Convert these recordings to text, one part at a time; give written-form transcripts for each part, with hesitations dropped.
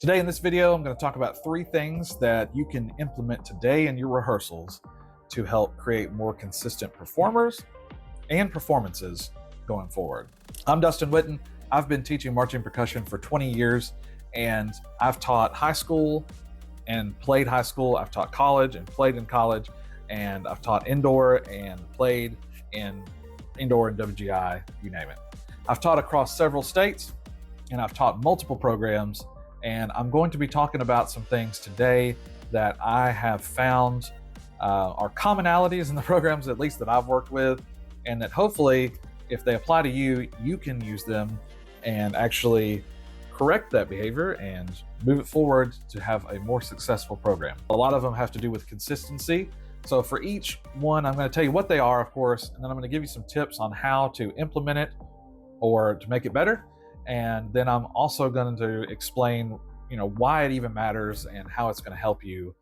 Today in this video, I'm going to talk about 3 things that you can implement today in your rehearsals to help create more consistent performers and performances going forward. I'm Dustin Witten. I've been teaching marching percussion for 20 years, and I've taught high school and played high school. I've taught college and played in college, and I've taught indoor and played in indoor and WGI, you name it. I've taught across several states, and I've taught multiple programs. And I'm going to be talking about some things today that I have found are commonalities in the programs, at least that I've worked with, and that hopefully, if they apply to you, you can use them and actually correct that behavior and move it forward to have a more successful program. A lot of them have to do with consistency. So for each one, I'm going to tell you what they are, of course, and then I'm going to give you some tips on how to implement it or to make it better. And then I'm also going to explain, why it even matters and how it's going to help you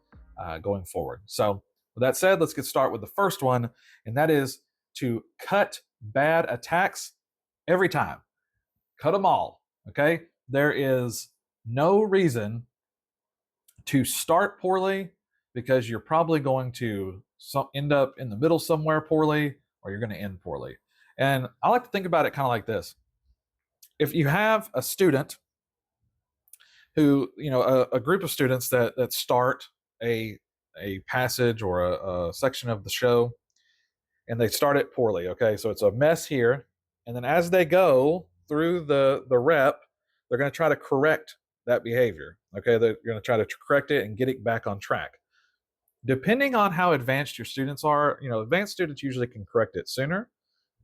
going forward. So with that said, let's get started with the first one, and that is to cut bad attacks every time. Cut them all, okay? There is no reason to start poorly because you're probably going to end up in the middle somewhere poorly, or you're going to end poorly. And I like to think about it kind of like this. If you have a student who, a group of students that start a passage or a section of the show, and they start it poorly, okay? So it's a mess here, and then as they go through the rep, they're going to try to correct that behavior, okay? They're going to try to correct it and get it back on track. Depending on how advanced your students are, advanced students usually can correct it sooner,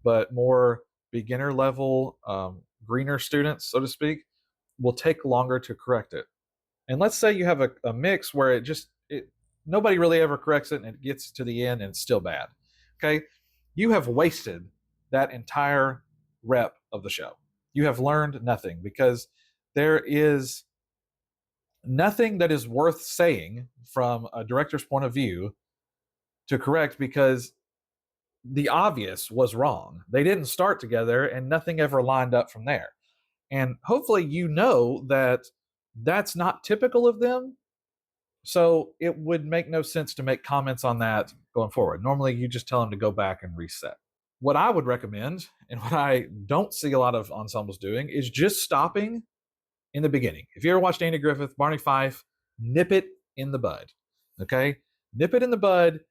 but more beginner level, greener students, so to speak, will take longer to correct it. And let's say you have a mix where nobody really ever corrects it and it gets to the end and it's still bad. Okay. You have wasted that entire rep of the show. You have learned nothing because there is nothing that is worth saying from a director's point of view to correct because the obvious was wrong. They didn't start together and nothing ever lined up from there. And hopefully you know that that's not typical of them. So it would make no sense to make comments on that going forward. Normally you just tell them to go back and reset. What I would recommend, and what I don't see a lot of ensembles doing, is just stopping in the beginning. If you ever watched Andy Griffith, Barney Fife, nip it in the bud. Okay? Nip it in the bud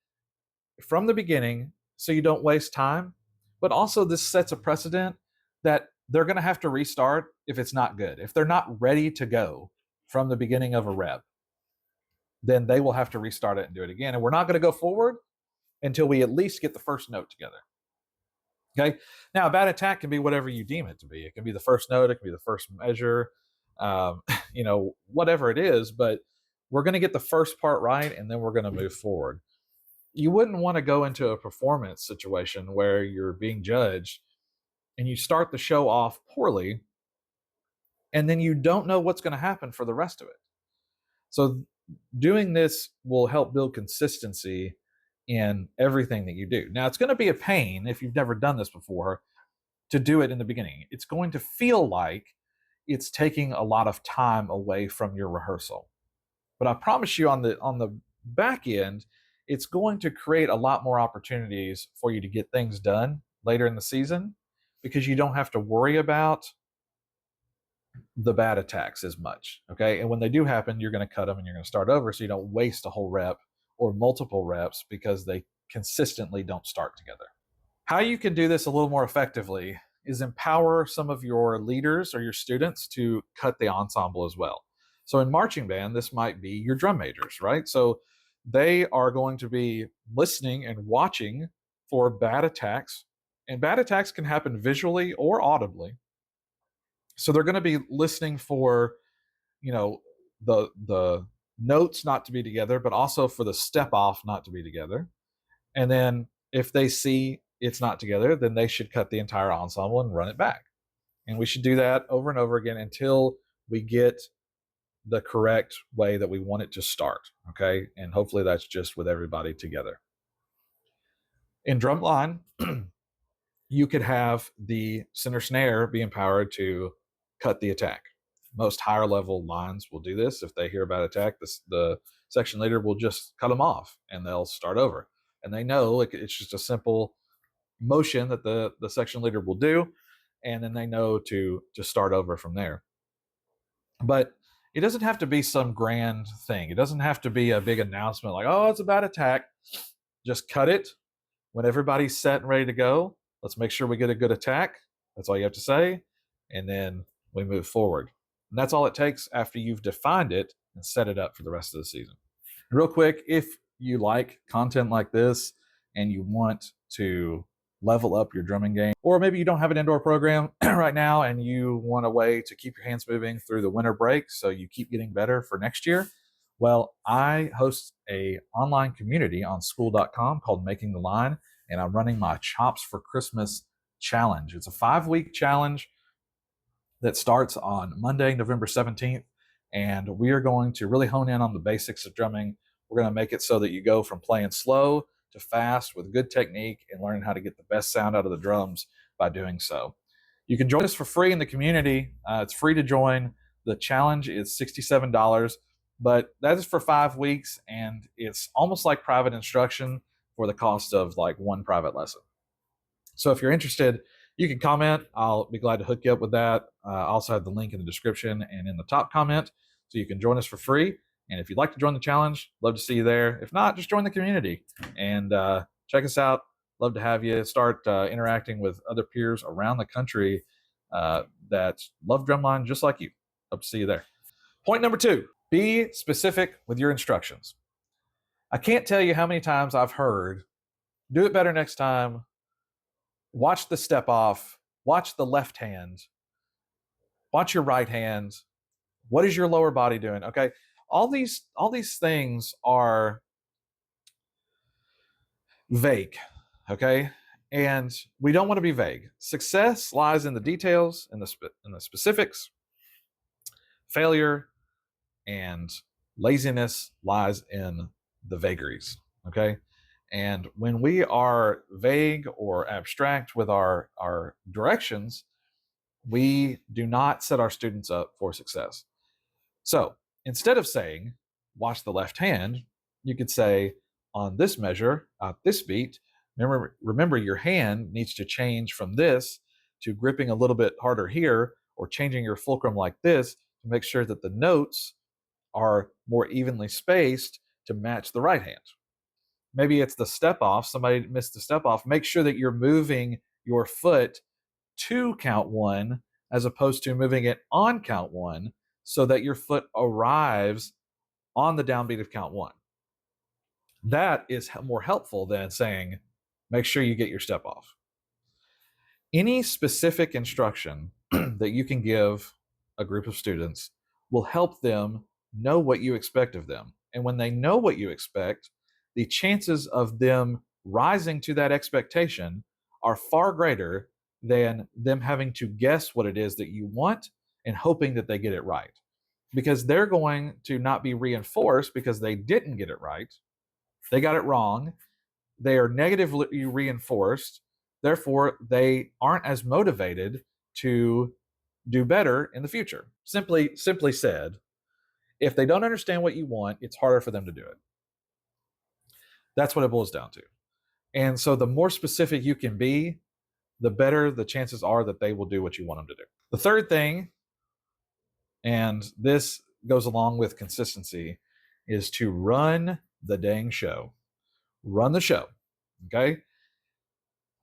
from the beginning so you don't waste time. But also this sets a precedent that they're going to have to restart if it's not good. If they're not ready to go from the beginning of a rep, then they will have to restart it and do it again. And we're not going to go forward until we at least get the first note together. Okay. Now, a bad attack can be whatever you deem it to be. It can be the first note. It can be the first measure, whatever it is. But we're going to get the first part right, and then we're going to move forward. You wouldn't want to go into a performance situation where you're being judged and you start the show off poorly, and then you don't know what's going to happen for the rest of it. So doing this will help build consistency in everything that you do. Now, it's going to be a pain if you've never done this before to do it in the beginning. It's going to feel like it's taking a lot of time away from your rehearsal. But I promise you on the back end, it's going to create a lot more opportunities for you to get things done later in the season because you don't have to worry about the bad attacks as much, okay? And when they do happen, you're going to cut them and you're going to start over so you don't waste a whole rep or multiple reps because they consistently don't start together. How you can do this a little more effectively is empower some of your leaders or your students to cut the ensemble as well. So in marching band, this might be your drum majors, right? So they are going to be listening and watching for bad attacks, and bad attacks can happen visually or audibly. So they're going to be listening for, the notes not to be together, but also for the step off not to be together. And then if they see it's not together, then they should cut the entire ensemble and run it back. And we should do that over and over again until we get the correct way that we want it to start. Okay. And hopefully that's just with everybody together. In drumline, you could have the center snare be empowered to cut the attack. Most higher level lines will do this. If they hear about attack, the section leader will just cut them off and they'll start over. And they know it's just a simple motion that the section leader will do, and then they know to start over from there. But it doesn't have to be some grand thing. It doesn't have to be a big announcement like, oh, it's about attack. Just cut it when everybody's set and ready to go. Let's make sure we get a good attack. That's all you have to say. And then we move forward. And that's all it takes after you've defined it and set it up for the rest of the season. Real quick, if you like content like this and you want to level up your drumming game, or maybe you don't have an indoor program right now and you want a way to keep your hands moving through the winter break so you keep getting better for next year, well, I host a online community on school.com called Making the Line, and I'm running my Chops for Christmas challenge. It's a 5-week challenge that starts on Monday, November 17th, and we are going to really hone in on the basics of drumming. We're going to make it so that you go from playing slow to fast with good technique and learning how to get the best sound out of the drums by doing so. You can join us for free in the community. It's free to join. The challenge is $67, but that is for 5 weeks, and it's almost like private instruction for the cost of like one private lesson. So if you're interested, you can comment. I'll be glad to hook you up with that. I also have the link in the description and in the top comment, so you can join us for free. And if you'd like to join the challenge, love to see you there. If not, just join the community and check us out. Love to have you start interacting with other peers around the country that love drumline just like you. Hope to see you there. Point number 2, be specific with your instructions. I can't tell you how many times I've heard, do it better next time, watch the step off, watch the left hand, watch your right hand, what is your lower body doing? Okay, all these things are vague, okay? And we don't want to be vague. Success lies in the details, in the specifics. Failure and laziness lies in the vagaries, okay? And when we are vague or abstract with our directions, we do not set our students up for success. So instead of saying, watch the left hand, you could say, on this measure, at this beat, remember your hand needs to change from this to gripping a little bit harder here, or changing your fulcrum like this to make sure that the notes are more evenly spaced to match the right hand. Maybe it's the step off. Somebody missed the step off. Make sure that you're moving your foot to count 1 as opposed to moving it on count 1 so that your foot arrives on the downbeat of count 1. That is more helpful than saying, make sure you get your step off. Any specific instruction that you can give a group of students will help them know what you expect of them. And when they know what you expect, the chances of them rising to that expectation are far greater than them having to guess what it is that you want and hoping that they get it right. Because they're going to not be reinforced because they didn't get it right. They got it wrong. They are negatively reinforced. Therefore, they aren't as motivated to do better in the future. Simply said, if they don't understand what you want, it's harder for them to do it. That's what it boils down to. And so the more specific you can be, the better the chances are that they will do what you want them to do. The third thing, and this goes along with consistency, is to run the dang show. Run the show, okay?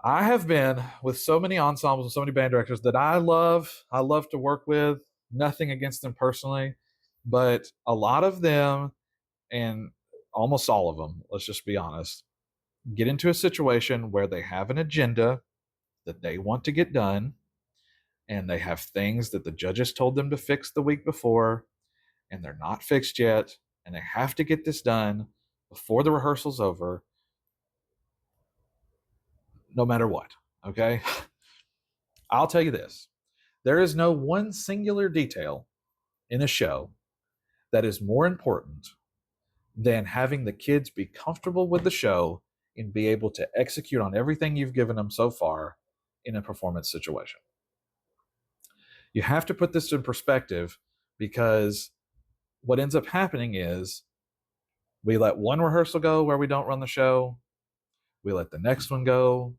I have been with so many ensembles and so many band directors that I love to work with, nothing against them personally, but a lot of them, and almost all of them, let's just be honest, get into a situation where they have an agenda that they want to get done, and they have things that the judges told them to fix the week before, and they're not fixed yet, and they have to get this done before the rehearsal's over, no matter what, okay? I'll tell you this. There is no one singular detail in a show that is more important than having the kids be comfortable with the show and be able to execute on everything you've given them so far in a performance situation. You have to put this in perspective because what ends up happening is we let one rehearsal go where we don't run the show. We let the next one go.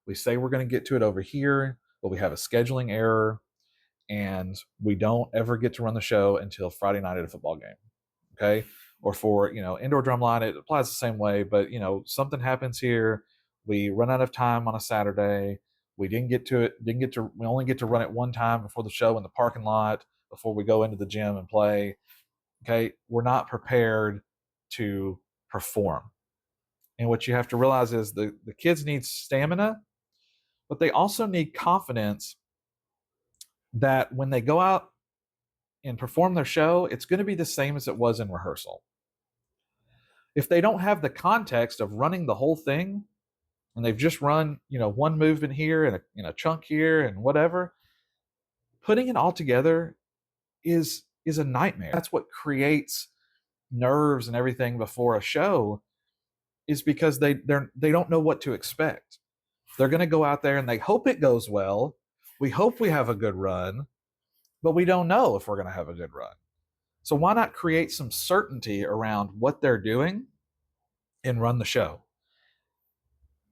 We say we're going to get to it over here, but we have a scheduling error, and we don't ever get to run the show until Friday night at a football game. Okay. Or for, indoor drumline, it applies the same way, but, something happens here. We run out of time on a Saturday. We we only get to run it one time before the show in the parking lot before we go into the gym and play. Okay. We're not prepared to perform. And what you have to realize is the kids need stamina, but they also need confidence that when they go out and perform their show, it's going to be the same as it was in rehearsal. If they don't have the context of running the whole thing and they've just run, one movement here and a chunk here and whatever, putting it all together is a nightmare. That's what creates nerves and everything before a show, is because they don't know what to expect. They're going to go out there and they hope it goes well. We hope we have a good run, but we don't know if we're going to have a good run. So why not create some certainty around what they're doing and run the show?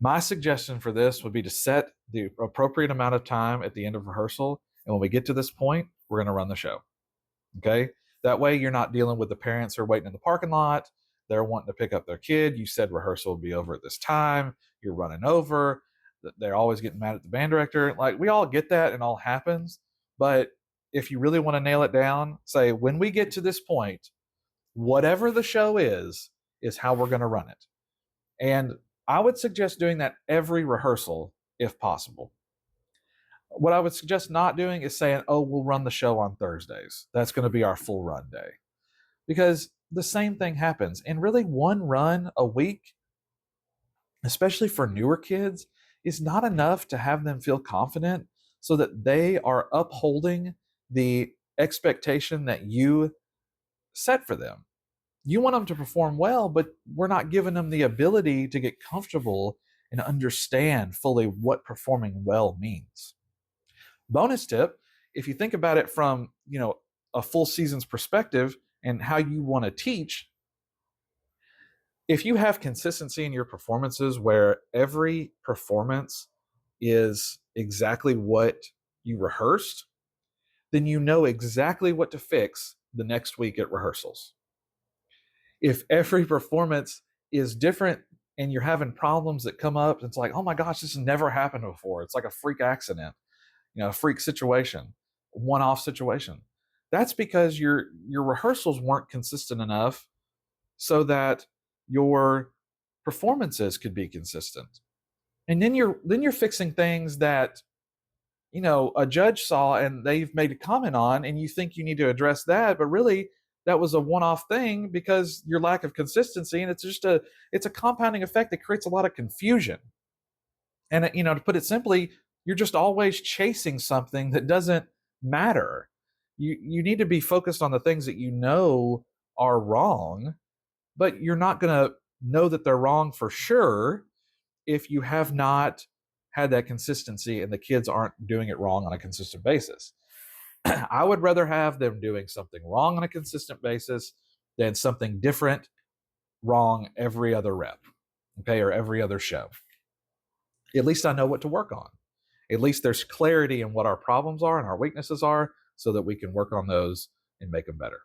My suggestion for this would be to set the appropriate amount of time at the end of rehearsal. And when we get to this point, we're going to run the show. Okay. That way you're not dealing with the parents who are waiting in the parking lot. They're wanting to pick up their kid. You said rehearsal will be over at this time. You're running over. They're always getting mad at the band director. Like, we all get that and all happens. But if you really want to nail it down, say, when we get to this point, whatever the show is how we're going to run it. And I would suggest doing that every rehearsal if possible. What I would suggest not doing is saying, oh, we'll run the show on Thursdays. That's going to be our full run day. Because the same thing happens. And really, one run a week, especially for newer kids, is not enough to have them feel confident so that they are upholding the expectation that you set for them. You want them to perform well, but we're not giving them the ability to get comfortable and understand fully what performing well means. Bonus tip, if you think about it from, a full season's perspective and how you want to teach, if you have consistency in your performances where every performance is exactly what you rehearsed, then you know exactly what to fix the next week at rehearsals. If every performance is different and you're having problems that come up, it's like, oh my gosh, this has never happened before. It's like a freak accident, a freak situation, one-off situation. That's because your rehearsals weren't consistent enough so that your performances could be consistent. And then you're fixing things that a judge saw and they've made a comment on, and you think you need to address that, but really that was a one-off thing because your lack of consistency, and it's a compounding effect that creates a lot of confusion. And to put it simply, you're just always chasing something that doesn't matter. You need to be focused on the things that you know are wrong, but you're not going to know that they're wrong for sure if you have not had that consistency and the kids aren't doing it wrong on a consistent basis. I would rather have them doing something wrong on a consistent basis than something different wrong every other rep, okay, or every other show. At least I know what to work on. At least there's clarity in what our problems are and our weaknesses are so that we can work on those and make them better.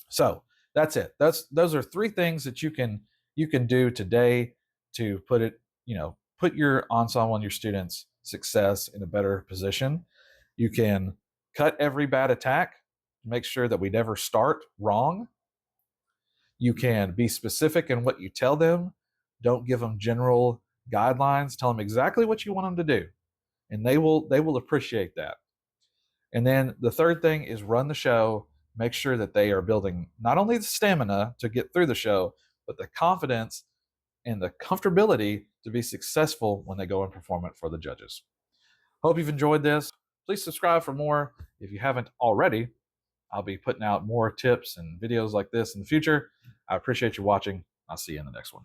So that's it. Those are three things that you can do today to put your ensemble and your students' success in a better position. You can cut every bad attack, make sure that we never start wrong. You can be specific in what you tell them. Don't give them general guidelines. Tell them exactly what you want them to do, and they will appreciate that. And then the third thing is run the show. Make sure that they are building not only the stamina to get through the show, but the confidence and the comfortability to be successful when they go and perform it for the judges. Hope you've enjoyed this. Please subscribe for more. If you haven't already, I'll be putting out more tips and videos like this in the future. I appreciate you watching. I'll see you in the next one.